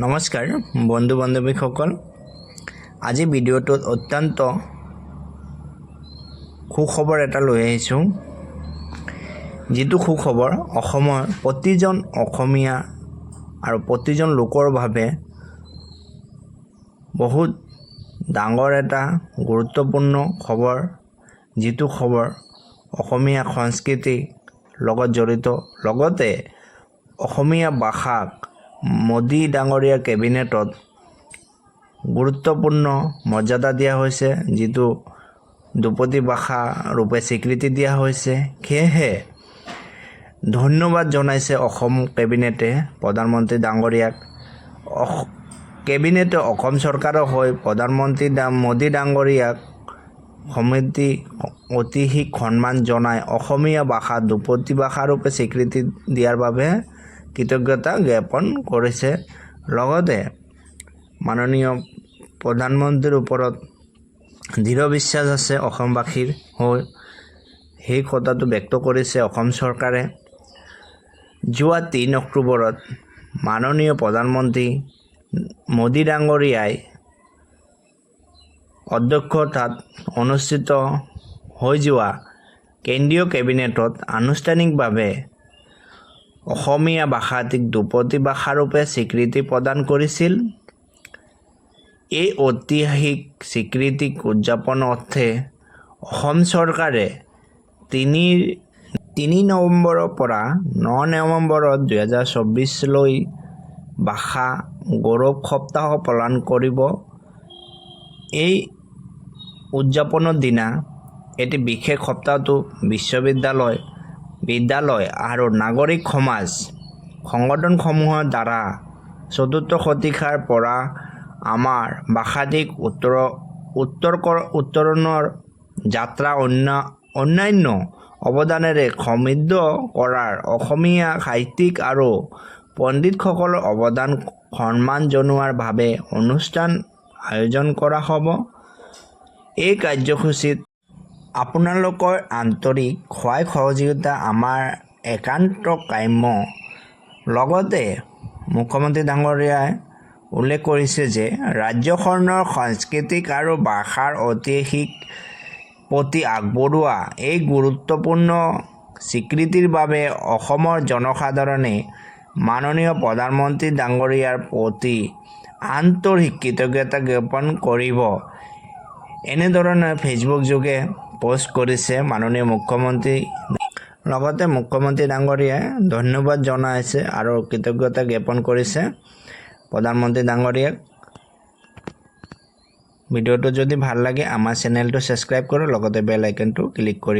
নমস্কাৰ বন্ধু বান্ধৱীসকল আজি ভিডিঅ'টোত অত্যন্ত সুখবৰ এটা লৈ আহিছোঁ যেটো সুখবৰ অসমৰ প্ৰতিজন অসমীয়া আৰু প্ৰতিজন লোকৰ বাবে বহুত ডাঙৰ এটা গুৰুত্বপূৰ্ণ খবৰ যেটো খবৰ অসমীয়া সংস্কৃতি লগত জড়িত লগতে অসমীয়া ভাষাক মোদী ডাঙৰীয়াৰ কেবিনেটত গুৰুত্বপূৰ্ণ মৰ্যাদা দিয়া হৈছে যেটো দুপতি ভাষা ৰূপে স্বীকৃতি দিয়া হৈছে সেয়েহে ধন্যবাদ জনাইছে অসম কেবিনেটে প্ৰধানমন্ত্ৰী ডাঙৰীয়াক কেবিনেটে অসম চৰকাৰৰ হৈ প্ৰধানমন্ত্ৰী মোদী ডাঙৰীয়াক সমিতি অতিশীক সন্মান জনাই অসমীয়া ভাষা দুপতি ভাষা ৰূপে স্বীকৃতি দিয়াৰ বাবে কৃতজ্ঞতা জ্ঞাপন কৰিছে লগতে মাননীয় প্ৰধানমন্ত্ৰীৰ ওপৰত দৃঢ় বিশ্বাস আছে অসমবাসীৰ হৈ সেই কথাটো ব্যক্ত কৰিছে অসম চৰকাৰে যোৱা 3 অক্টোবৰত মাননীয় প্ৰধানমন্ত্ৰী মোদী ডাঙৰীয়াই অধ্যক্ষতাত অনুষ্ঠিত হৈ যোৱা কেন্দ্ৰীয় কেবিনেটত আনুষ্ঠানিকভাৱে অসমীয়া ভাষাটিক দুপতি ভাষা ৰূপে স্বীকৃতি প্ৰদান কৰিছিল এই ঐতিহাসিক স্বীকৃতিক উদযাপন অৰ্থে অসম চৰকাৰে 3 নৱেম্বৰৰ পৰা 9 নৱেম্বৰ 2024 লৈ ভাষা গৌৰৱ সপ্তাহ পালন কৰিব এই উদযাপনৰ দিনা এটি বিশেষ সপ্তাহটো বিদ্যালয় আৰু নাগৰিক সমাজ সংগঠনসমূহৰ দ্বাৰা চতুৰ্থ শতিকাৰ পৰা আমাৰ ভাষাটিক উত্তৰণৰ যাত্ৰা অন্যান্য অৱদানেৰে সমৃদ্ধ কৰাৰ অসমীয়া সাহিত্যিক আৰু পণ্ডিতসকলৰ অৱদান সন্মান জনোৱাৰ বাবে অনুষ্ঠান আয়োজন কৰা হ'ব এই কাৰ্যসূচীত আপোনালোকৰ আন্তৰিক সহায় সহযোগিতা আমাৰ একান্ত কাম্য লগতে মুখ্যমন্ত্ৰী ডাঙৰীয়াই উল্লেখ কৰিছে যে ৰাজ্যখনৰ সাংস্কৃতিক আৰু ভাষাৰ ঐতিহ্যক প্ৰতি আগবঢ়োৱা এই গুৰুত্বপূৰ্ণ স্বীকৃতিৰ বাবে অসমৰ জনসাধাৰণে মাননীয় প্ৰধানমন্ত্ৰী ডাঙৰীয়াৰ প্ৰতি আন্তৰিক কৃতজ্ঞতা জ্ঞাপন কৰিব এনেধৰণে ফেচবুক যোগে পোষ্ট কৰিছে মাননীয় মুখ্যমন্ত্ৰী লগতে মুখ্যমন্ত্ৰী ডাঙৰীয়াই ধন্যবাদ জনাইছে আৰু কৃতজ্ঞতা জ্ঞাপন কৰিছে প্ৰধানমন্ত্ৰী ডাঙৰীয়াক ভিডিঅ'টো যদি ভাল লাগে আমাৰ চেনেলটো সাবস্ক্ৰাইব কৰক লগতে বেল আইকনটো ক্লিক কৰিব